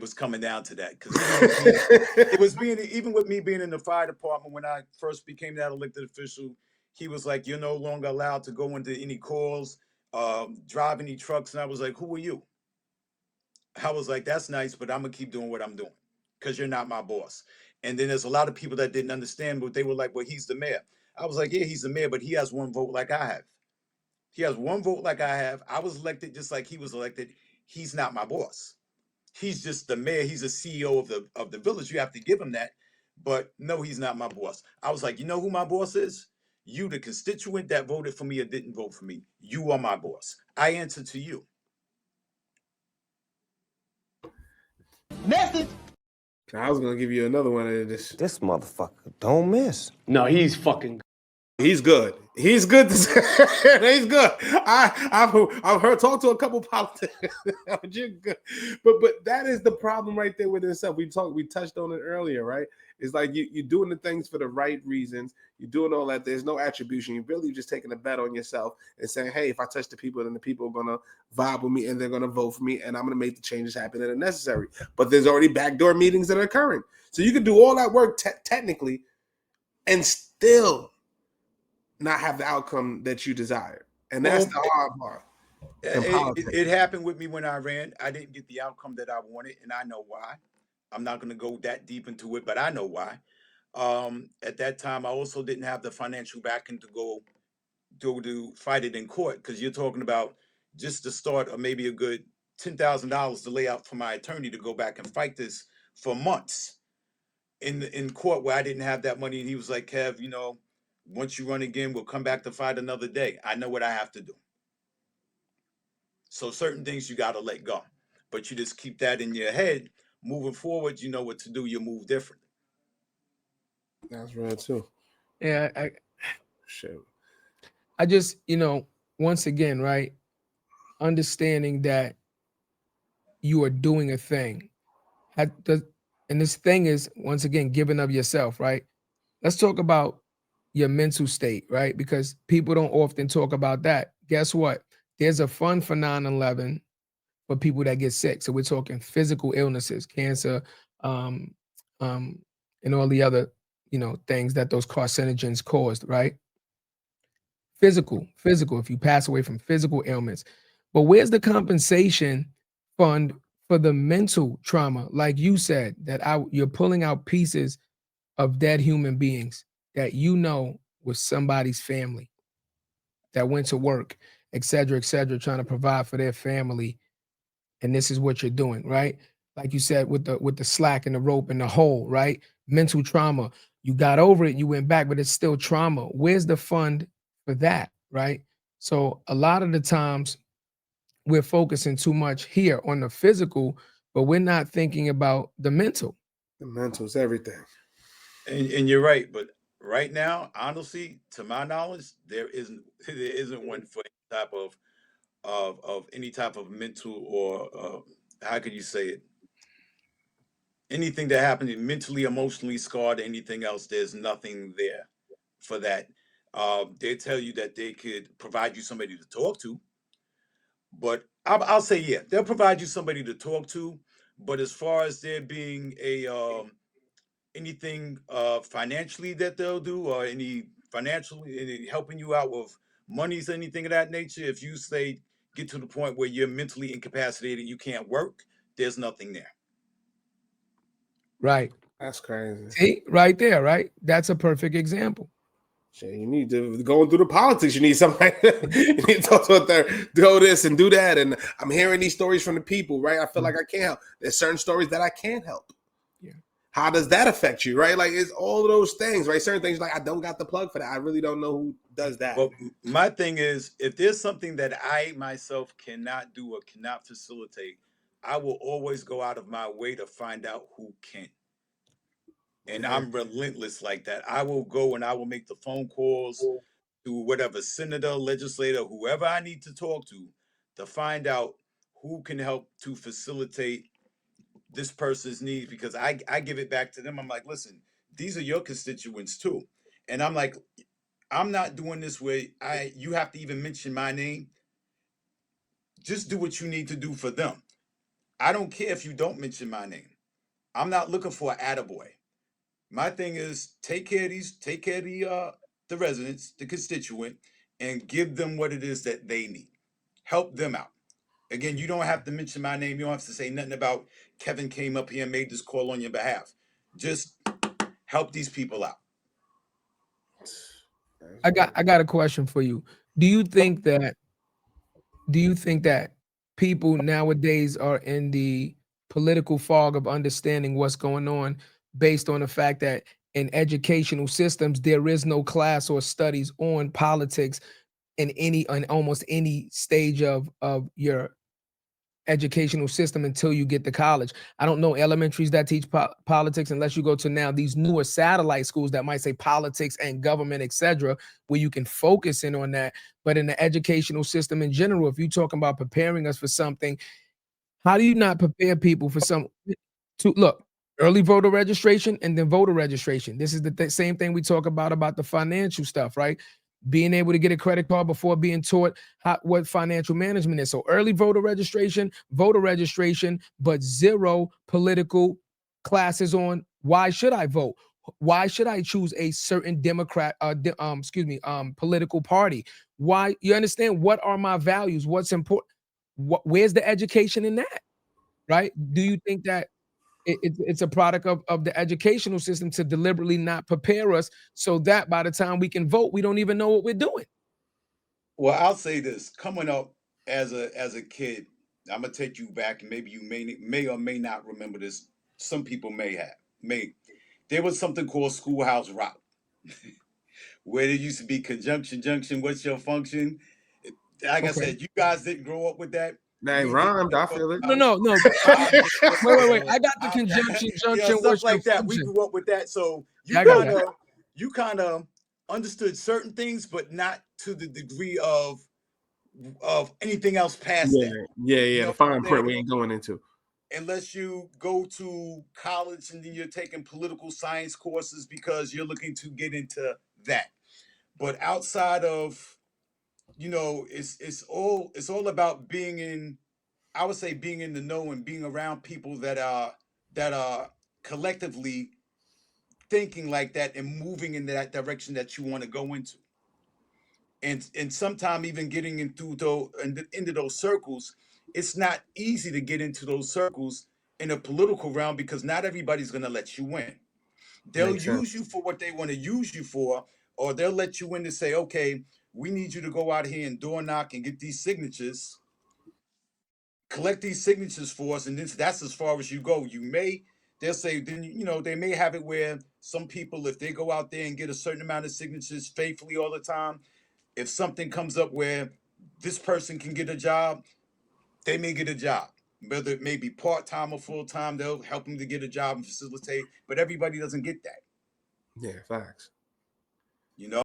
was coming down to that because even with me, it was being even with me being in the fire department when I first became that elected official. He was like, "You're no longer allowed to go into any calls, drive any trucks," and I was like, "Who are you?" I was like, "That's nice, but I'm gonna keep doing what I'm doing because you're not my boss." And then there's a lot of people that didn't understand, but they were like, "Well, he's the mayor." I was like, "Yeah, he's the mayor, but he has one vote like I have. He has one vote like I have. I was elected just like he was elected. He's not my boss. He's just the mayor. He's a CEO of the village. You have to give him that. But no, he's not my boss." I was like, "You know who my boss is? You, the constituent that voted for me or didn't vote for me. You are my boss. I answer to you." Message. I was gonna give you another one of this. This motherfucker don't miss. No, he's fucking. He's good. He's good. He's good. I've heard talk to a couple politicians. You're good. But that is the problem right there with itself. We touched on it earlier, right? It's like you're doing the things for the right reasons. You're doing all that. There's no attribution. You're really just taking a bet on yourself and saying, hey, if I touch the people, then the people are gonna vibe with me and they're gonna vote for me, and I'm gonna make the changes happen that are necessary. But there's already backdoor meetings that are occurring. So you can do all that work technically and still not have the outcome that you desire. And that's the hard part. It happened with me when I ran. I didn't get the outcome that I wanted, and I know why. I'm not going to go that deep into it, but I know why. At that time, I also didn't have the financial backing to go to fight it in court because you're talking about just the start of maybe a good $10,000 to lay out for my attorney to go back and fight this for months in court where I didn't have that money. And he was like, "Kev, once you run again, we'll come back to fight another day. I know what I have to do." So certain things you got to let go, but you just keep that in your head. Moving forward, you know what to do. You move different. That's right too. Yeah, Shit. I just, once again, right, understanding that you are doing a thing. And this thing is, once again, giving of yourself, right? Let's talk about your mental state, right? Because people don't often talk about that. Guess what? There's a fund for 9/11 for people that get sick. So we're talking physical illnesses, cancer, and all the other, things that those carcinogens caused, right? Physical, if you pass away from physical ailments. But where's the compensation fund for the mental trauma? Like you said, that you're pulling out pieces of dead human beings that was somebody's family that went to work, et cetera, trying to provide for their family. And this is what you're doing, right? Like you said, with the slack and the rope and the hole, right? Mental trauma. You got over it, you went back, but it's still trauma. Where's the fund for that, right? So a lot of the times we're focusing too much here on the physical, but we're not thinking about the mental. The mental is everything. And you're right, but right now, honestly, to my knowledge, there isn't one for any type of any type of mental or how could you say it? Anything that happens mentally, emotionally scarred, anything else, there's nothing there for that. They tell you that they could provide you somebody to talk to, but I'll say, yeah, they'll provide you somebody to talk to. But as far as there being a anything financially that they'll do, or any helping you out with monies, anything of that nature, if you say get to the point where you're mentally incapacitated, you can't work, there's nothing there. Right. That's crazy. See, right there, right? That's a perfect example. Shit, you need to go through the politics. You need somebody. You need to talk to there, do this and do that. And I'm hearing these stories from the people, right? I feel like I can't help. There's certain stories that I can't help. Yeah. How does that affect you, right? Like it's all of those things, right? Certain things like I don't got the plug for that. I really don't know who does that. Well, my thing is, if there's something that I myself cannot do or cannot facilitate, I will always go out of my way to find out who can. And I'm relentless like that. I will go and I will make the phone calls to whatever senator, legislator, whoever I need to talk to find out who can help to facilitate this person's needs, because I give it back to them. I'm like, listen, these are your constituents too. And I'm like, I'm not doing this where you have to even mention my name. Just do what you need to do for them. I don't care if you don't mention my name. I'm not looking for an attaboy. My thing is take care of the residents, the constituent, and give them what it is that they need. Help them out. Again, you don't have to mention my name. You don't have to say nothing about Kevin came up here and made this call on your behalf. Just help these people out. I got a question for you. Do you think that people nowadays are in the political fog of understanding what's going on based on the fact that in educational systems there is no class or studies on politics in almost any stage of your educational system until you get to college? I don't know elementaries that teach politics unless you go to now these newer satellite schools that might say politics and government, etc., where you can focus in on that. But in the educational system in general, if you're talking about preparing us for something, how do you not prepare people for to look, early voter registration and then voter registration? This is the same thing we talk about the financial stuff, right? Being able to get a credit card before being taught what financial management is. So early voter registration, but zero political classes on why should I vote? Why should I choose a certain Democrat, political party? Why, you understand, what are my values? What's important? Where's the education in that? Right? Do you think that it's a product of the educational system to deliberately not prepare us so that by the time we can vote, we don't even know what we're doing? Well, I'll say this: coming up as a kid, I'm gonna take you back, and maybe you may or may not remember this. Some people may. There was something called Schoolhouse Rock, where there used to be conjunction junction. What's your function? Like I Okay. said, you guys didn't grow up with that. They We did rhymed. I grow feel it. up. No. Wait. I got the conjunction junction. Stuff What's your like that. We function? grew up with that, so Yeah, I got that. you kind of understood certain things, but not to the degree of anything else past Yeah, that. yeah. You know The what I'm fine print we saying? ain't going into. Unless you go to college and then you're taking political science courses because you're looking to get into that. But outside of, it's all about being in, I would say, being in the know and being around people that are collectively thinking like that and moving in that direction that you want to go into. And sometime even getting into those circles, it's not easy to get into those circles in a political realm because not everybody's going to let you in. They'll Makes use sense. you for what they want to use you for, or they'll let you in to say, okay, we need you to go out here and door knock and get these signatures, collect these signatures for us, and then that's as far as you go. They'll say, then they may have it where some people, if they go out there and get a certain amount of signatures faithfully all the time, if something comes up where this person can get a job, they may get a job. Whether it may be part-time or full-time, they'll help them to get a job and facilitate, but everybody doesn't get that. Yeah, facts. You know?